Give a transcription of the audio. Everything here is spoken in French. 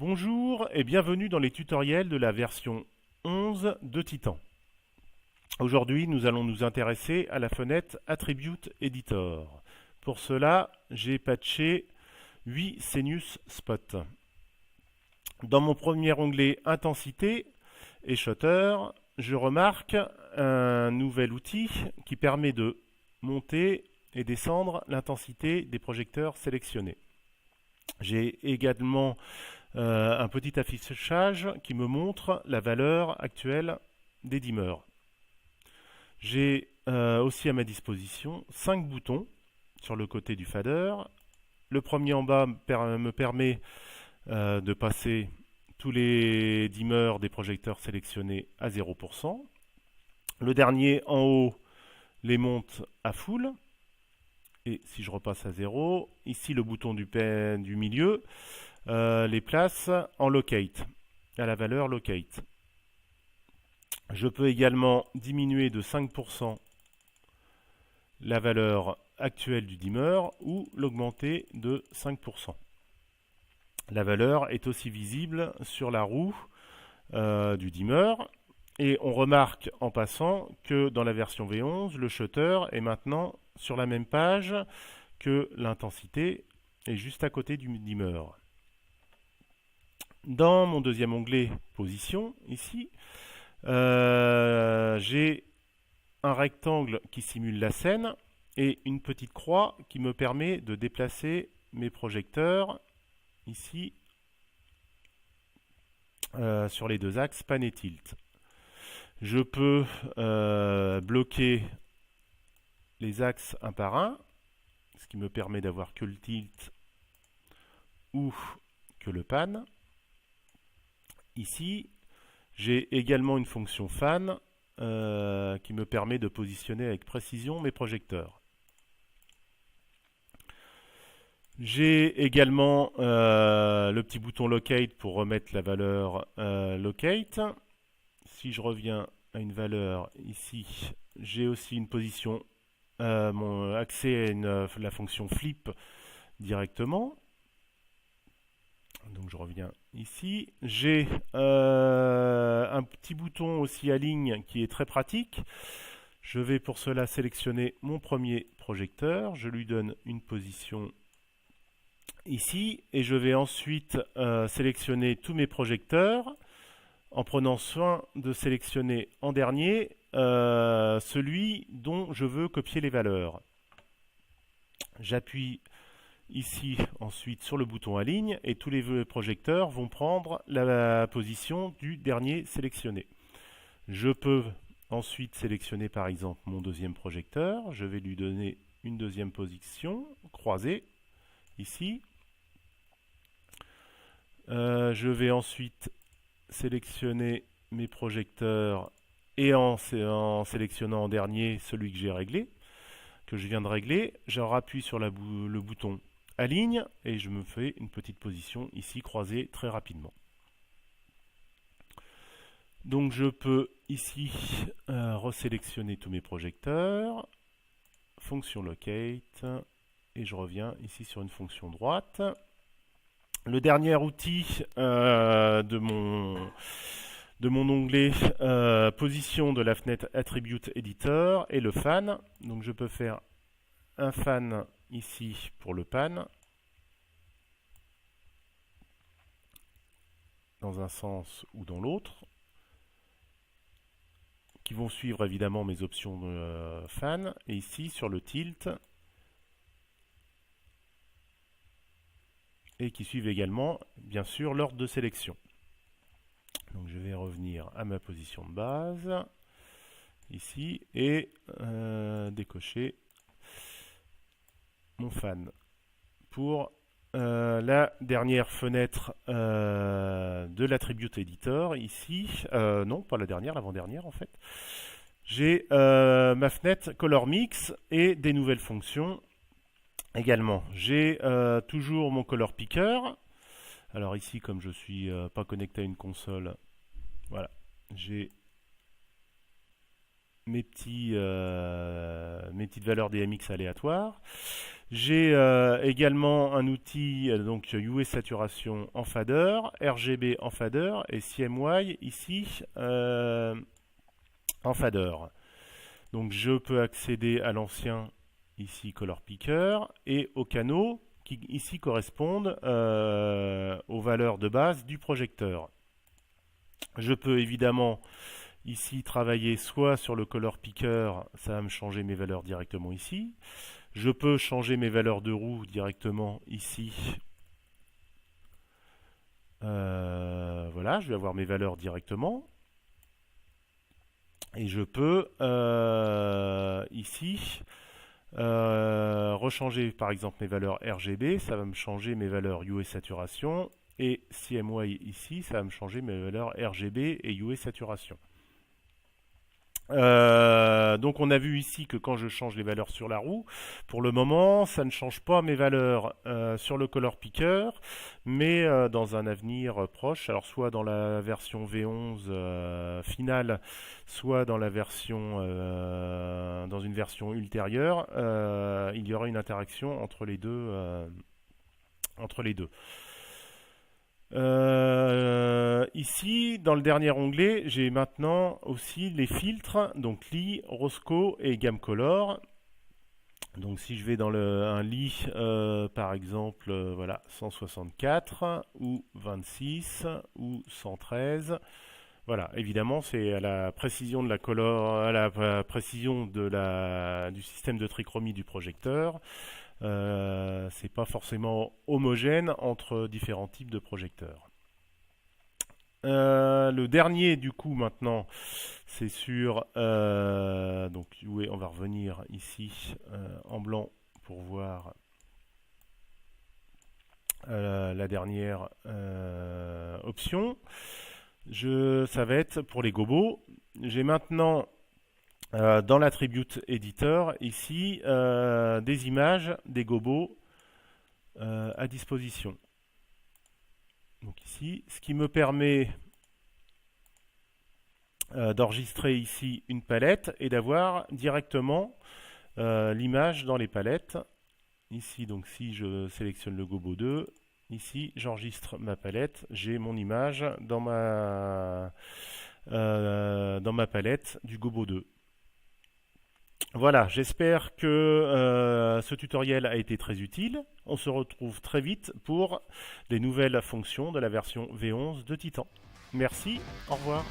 Bonjour et bienvenue dans les tutoriels de la version 11 de Titan. Aujourd'hui, nous allons nous intéresser à la fenêtre Attribute Editor. Pour cela, j'ai patché 8 Scenius Spots. Dans mon premier onglet Intensité et Shutter, je remarque un nouvel outil qui permet de monter et descendre l'intensité des projecteurs sélectionnés. J'ai également un petit affichage qui me montre la valeur actuelle des dimmers. J'ai aussi à ma disposition 5 boutons sur le côté du fader. Le premier en bas me permet de passer tous les dimmers des projecteurs sélectionnés à 0%. Le dernier en haut les monte à full. Et si je repasse à 0, ici le bouton du milieu les place en locate, à la valeur locate. Je peux également diminuer de 5% la valeur actuelle du dimmer ou l'augmenter de 5%. La valeur est aussi visible sur la roue du dimmer. Et on remarque en passant que dans la version V11, le shutter est maintenant sur la même page que l'intensité est juste à côté du dimmer. Dans mon deuxième onglet Position, ici, j'ai un rectangle qui simule la scène et une petite croix qui me permet de déplacer mes projecteurs ici sur les deux axes pan et tilt. Je peux bloquer les axes un par un, ce qui me permet d'avoir que le tilt ou que le pan. Ici, j'ai également une fonction fan qui me permet de positionner avec précision mes projecteurs. J'ai également le petit bouton Locate pour remettre la valeur Locate. Si je reviens à une valeur ici, j'ai aussi une position, mon accès à la fonction Flip directement. Donc je reviens ici. J'ai un petit bouton aussi à ligne qui est très pratique. Je vais pour cela sélectionner mon premier projecteur. Je lui donne une position ici. Et je vais ensuite sélectionner tous mes projecteurs en prenant soin de sélectionner en dernier celui dont je veux copier les valeurs. J'appuie ici ensuite sur le bouton Aligne et tous les projecteurs vont prendre la position du dernier sélectionné. Je peux ensuite sélectionner par exemple mon deuxième projecteur. Je vais lui donner une deuxième position croisée ici. Je vais ensuite sélectionner mes projecteurs et en sélectionnant en dernier celui que j'ai réglé, que je viens de régler, je rappuie sur le bouton Aligne et je me fais une petite position ici croisée très rapidement. Donc je peux ici resélectionner tous mes projecteurs, fonction Locate, et je reviens ici sur une fonction droite. Le dernier outil de mon onglet position de la fenêtre Attribute Editor est le fan. Donc je peux faire un fan ici pour le pan, dans un sens ou dans l'autre, qui vont suivre évidemment mes options de fan, et ici sur le tilt, et qui suivent également bien sûr l'ordre de sélection. Donc je vais revenir à ma position de base, ici, et décocher mon fan. Pour la dernière fenêtre de l'Attribute Editor, ici, non, pas la dernière, l'avant-dernière en fait, j'ai ma fenêtre Color Mix et des nouvelles fonctions également. J'ai toujours mon Color Picker. Alors ici, comme je ne suis pas connecté à une console, voilà, j'ai mes petites valeurs DMX aléatoires. J'ai également un outil, donc UV saturation en fader, RGB en fader et CMY ici en fader. Donc je peux accéder à l'ancien ici Color Picker et aux canaux qui ici correspondent aux valeurs de base du projecteur. Je peux évidemment ici travailler soit sur le Color Picker, ça va me changer mes valeurs directement ici. Je peux changer mes valeurs de roue directement ici. Voilà, je vais avoir mes valeurs directement. Et je peux ici rechanger par exemple mes valeurs RGB, ça va me changer mes valeurs UV saturation. Et CMY ici, ça va me changer mes valeurs RGB et UV saturation. Donc on a vu ici que quand je change les valeurs sur la roue, pour le moment ça ne change pas mes valeurs sur le Color Picker, mais dans un avenir proche, alors soit dans la version V11 finale, soit dans la version dans une version ultérieure, il y aura une interaction entre les deux. Ici, dans le dernier onglet, j'ai maintenant aussi les filtres, donc Lee, Roscoe et Gamme Color. Donc si je vais dans un Lee, par exemple, voilà, 164 ou 26 ou 113. Voilà, évidemment, c'est à la précision de la color, à la précision du système de trichromie du projecteur. C'est pas forcément homogène entre différents types de projecteurs. Le dernier du coup maintenant c'est sur donc on va revenir ici en blanc pour voir la dernière option. Ça va être pour les gobos. J'ai maintenant dans l'attribute editor ici des images des gobos à disposition. Donc ici, ce qui me permet d'enregistrer ici une palette et d'avoir directement l'image dans les palettes. Ici, donc si je sélectionne le gobo 2, ici j'enregistre ma palette, j'ai mon image dans ma palette du gobo 2. Voilà, j'espère que ce tutoriel a été très utile. On se retrouve très vite pour les nouvelles fonctions de la version V11 de Titan. Merci, au revoir.